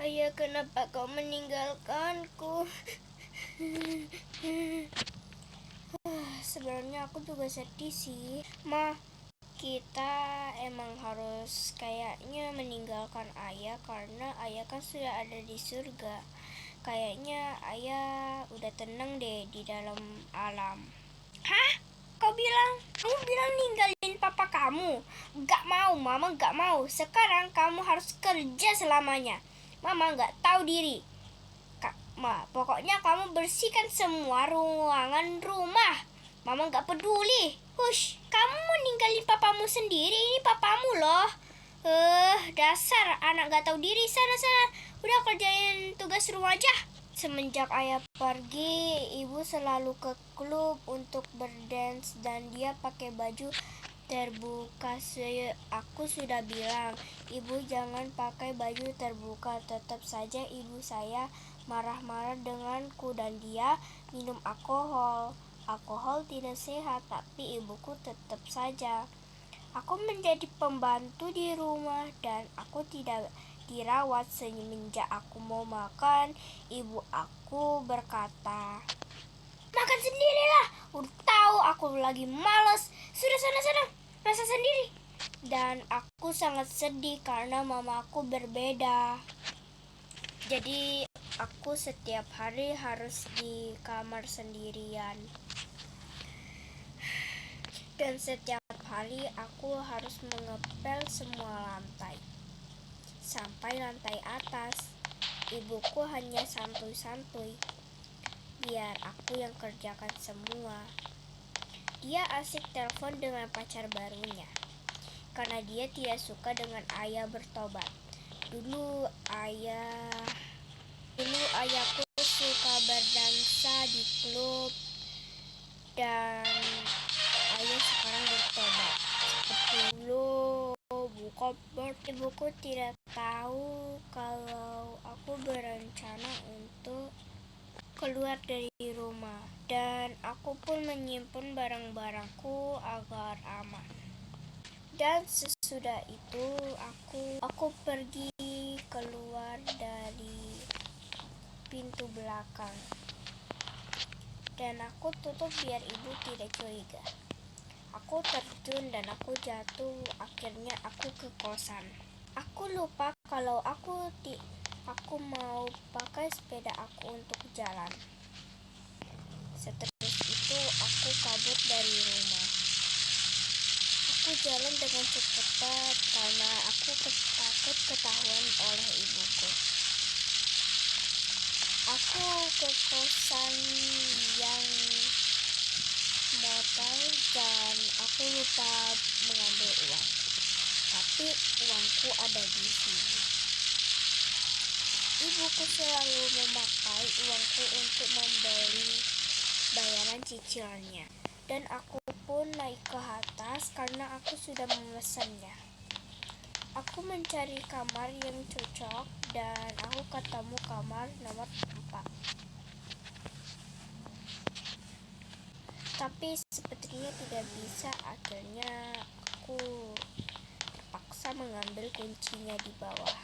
Ayah, kenapa kau meninggalkanku? Sebenarnya aku juga sedih sih. Ma, kita emang harus kayaknya meninggalkan ayah karena ayah kan sudah ada di surga. Kayaknya ayah udah tenang deh di dalam alam. Hah? Kamu bilang ninggalin papa kamu? Gak mau, mama gak mau. Sekarang kamu harus kerja selamanya. Mama gak tahu diri. Pokoknya kamu bersihkan semua ruangan rumah. Mama gak peduli. Hush, kamu mau ninggalin papamu sendiri? Ini papamu loh. Dasar anak gak tahu diri. Sana. Udah kerjain tugas rumah aja. Semenjak ayah pergi, ibu selalu ke klub untuk berdance dan dia pakai baju terbuka. Aku sudah bilang, ibu jangan pakai baju terbuka. Tetap saja ibu saya marah-marah denganku dan dia minum alkohol. Alkohol tidak sehat, tapi ibuku tetap saja. Aku menjadi pembantu di rumah dan aku tidak dirawat. Semenjak aku mau makan, ibu aku berkata, makan sendirilah. Udah tahu aku lagi malas. Sudah sana, masak sendiri. Dan aku sangat sedih karena mamaku berbeda. Jadi aku setiap hari harus di kamar sendirian. Dan setiap hari aku harus mengepel semua lantai sampai lantai atas. Ibuku hanya santuy-santuy, biar aku yang kerjakan semua. Dia asik telepon dengan pacar barunya karena dia tidak suka dengan ayah bertobat. Dulu ayahku suka berdansa di klub dan ayah sekarang bertobat. Seperti dulu, ibuku tidak tahu kalau aku berencana untuk keluar dari rumah dan aku pun menyimpan barang-barangku agar aman. Dan sesudah itu aku pergi keluar dari pintu belakang dan aku tutup biar ibu tidak curiga. Aku terjun dan aku jatuh. Akhirnya aku ke kosan. Aku lupa kalau aku mau pakai sepeda aku untuk jalan. Setelah itu aku kabur dari rumah. Aku jalan dengan cepat karena aku takut ketahuan oleh ibuku. Aku ke kosan yang motel dan aku lupa mengambil uang. Tapi uangku ada di sini. Ibuku selalu memakai uangku untuk membeli bayaran cicilnya. Dan aku pun naik ke atas karena aku sudah memesannya. Aku mencari kamar yang cocok dan aku ketemu kamar nomor 4. Tapi sepertinya tidak bisa. Akhirnya aku terpaksa mengambil kuncinya di bawah.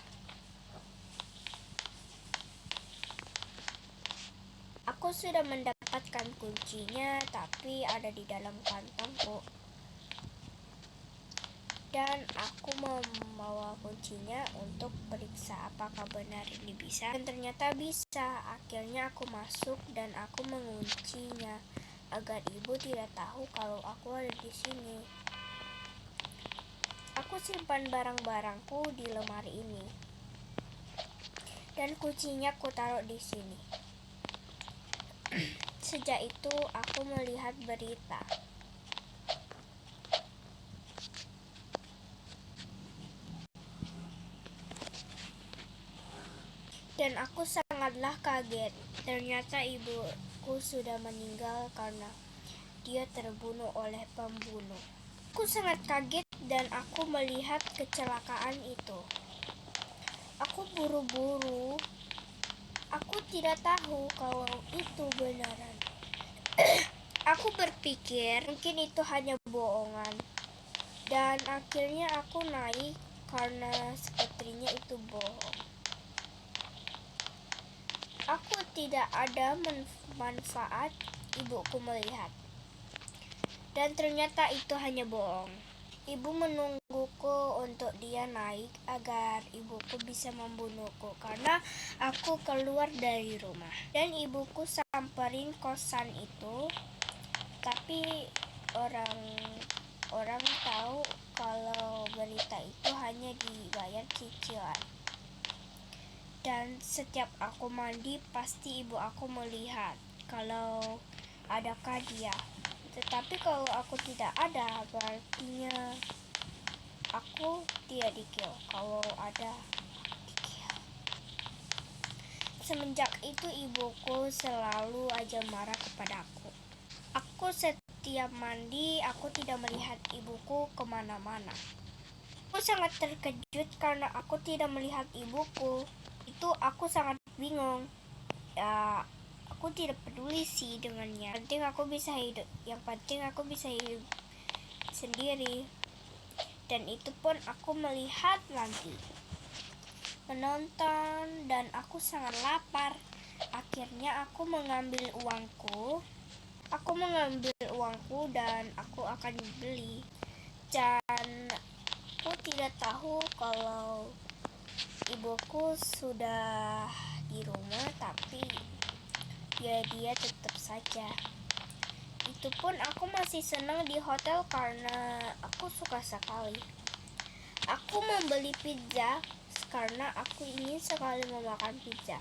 Aku sudah mendapatkan kuncinya, tapi ada di dalam kantongku. Dan aku membawa kuncinya untuk periksa apakah benar ini bisa. Dan ternyata bisa. Akhirnya aku masuk dan aku menguncinya agar ibu tidak tahu kalau aku ada di sini. Aku simpan barang-barangku di lemari ini. Dan kuncinya aku taruh di sini. Sejak itu aku melihat berita. Dan aku sangatlah kaget. Ternyata ibuku sudah meninggal karena dia terbunuh oleh pembunuh. Aku sangat kaget dan aku melihat kecelakaan itu. Aku buru-buru. Aku tidak tahu kalau itu benaran. Aku berpikir mungkin itu hanya bohongan. Dan akhirnya aku naik karena sepertinya itu bohong. tidak ada manfaat ibuku melihat. Dan ternyata itu hanya bohong. Ibu menungguku untuk dia naik agar ibuku bisa membunuhku karena aku keluar dari rumah. Dan ibuku samperin kosan itu, tapi orang tahu kalau berita itu hanya dibayar cicilan. Dan setiap aku mandi pasti ibu aku melihat kalau adakah dia. Tetapi kalau aku tidak ada, berartinya aku tidak di-kill. Kalau ada, di-kill. Semenjak itu ibuku selalu aja marah kepadaku. Aku setiap mandi, aku tidak melihat ibuku kemana-mana. Aku sangat terkejut karena aku tidak melihat ibuku. Itu aku sangat bingung. Ya, aku tidak peduli sih dengannya. Yang penting aku bisa hidup sendiri. Dan itu pun aku melihat nanti menonton dan aku sangat lapar. Akhirnya aku mengambil uangku. Dan aku akan beli. Dan aku tidak tahu kalau ibuku sudah di rumah, tapi ya dia tetap saja. Itu pun aku masih senang di hotel karena aku suka sekali. Aku membeli pizza karena aku ingin sekali memakan pizza.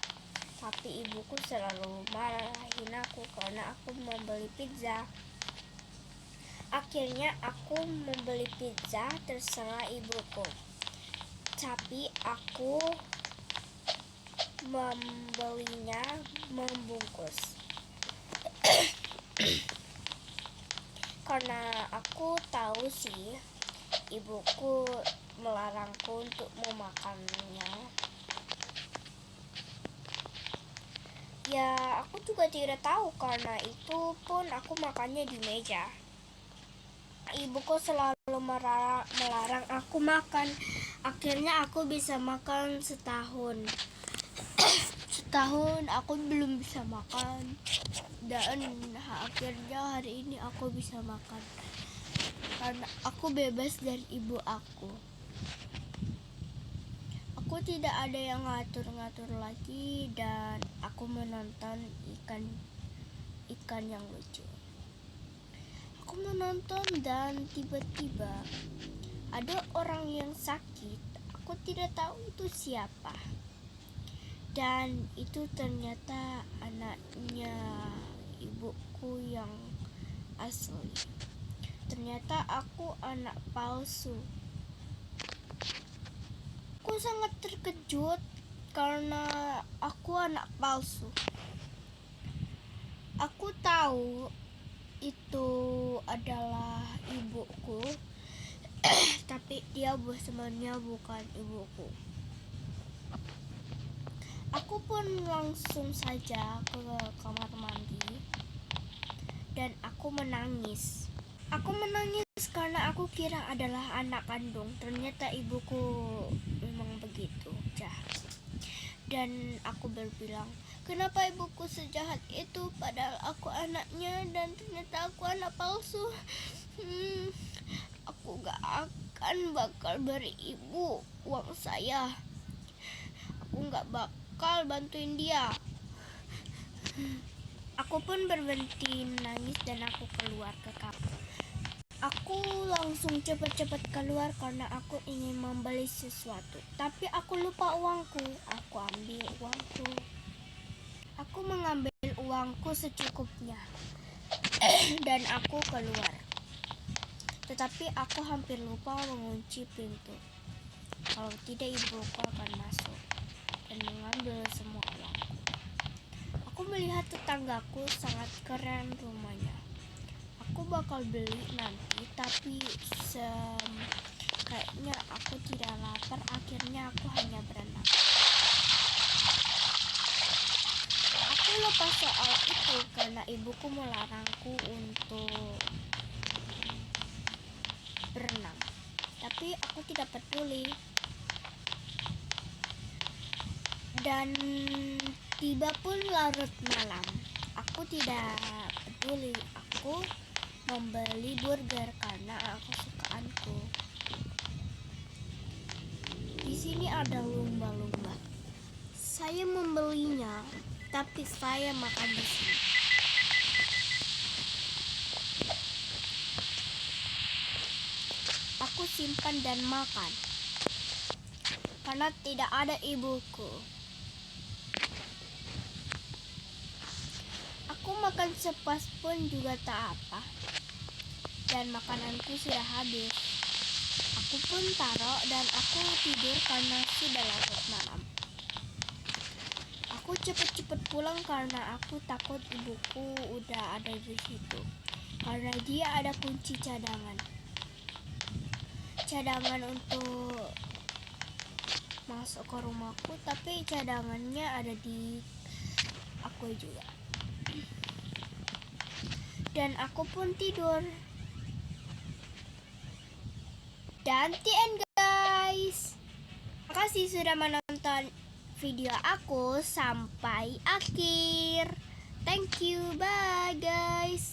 Tapi ibuku selalu marahin aku karena aku membeli pizza. Akhirnya aku membeli pizza terserah ibuku. Tapi aku membelinya membungkus. Karena aku tahu sih ibuku melarangku untuk memakannya. Ya, aku juga tidak tahu karena itu pun aku makannya di meja. Ibuku selalu melarang aku makan. Akhirnya aku bisa makan setahun. Setahun aku belum bisa makan. Dan akhirnya hari ini aku bisa makan. Karena aku bebas dari ibu aku. Aku tidak ada yang ngatur-ngatur lagi dan aku menonton ikan yang lucu. Aku menonton dan tiba-tiba ada orang yang sakit. Aku tidak tahu itu siapa. Dan itu ternyata anaknya ibuku yang asli. Ternyata aku anak palsu. Aku sangat terkejut karena aku anak palsu. Aku tahu itu adalah ibuku, tapi dia sebenarnya bukan ibuku. Aku pun langsung saja ke kamar mandi dan aku menangis. Aku menangis karena aku kira adalah anak kandung. Ternyata ibuku memang begitu jahat. Dan aku berbilang, kenapa ibuku sejahat itu padahal aku anaknya dan ternyata aku anak palsu. Aku gak akan bakal beri ibu uang saya. Aku gak bakal bantuin dia. Aku pun berhenti nangis dan aku keluar ke kamar. Aku langsung cepat-cepat keluar karena aku ingin membeli sesuatu. Tapi aku lupa uangku. Aku ambil uangku. Aku mengambil uangku secukupnya. Dan aku keluar. Tetapi aku hampir lupa mengunci pintu. Kalau tidak ibuku akan masuk dan mengambil semua uangku. Aku melihat tetanggaku sangat keren rumahnya. Aku bakal beli nanti, tapi kayaknya aku tidak lapar. Akhirnya aku hanya berenang. Aku lupa soal itu karena ibuku melarangku untuk berenang. Tapi aku tidak peduli. Dan Tiba pun larut malam. Aku tidak peduli. Aku membeli burger karena kesukaanku. Di sini ada lumba-lumba. Saya membelinya, tapi saya makan di sini. Aku simpan dan makan karena tidak ada ibuku. Aku makan sepas pun juga tak apa, dan makananku sudah habis. Aku pun taruh dan aku tidur karena sudah larut malam. Aku cepat-cepat pulang karena aku takut ibuku udah ada di situ. Karena dia ada kunci cadangan untuk masuk ke rumahku, tapi cadangannya ada di aku juga. Dan aku pun tidur. Dan the end, guys. Terima kasih sudah menonton video aku sampai akhir. Thank you, bye guys.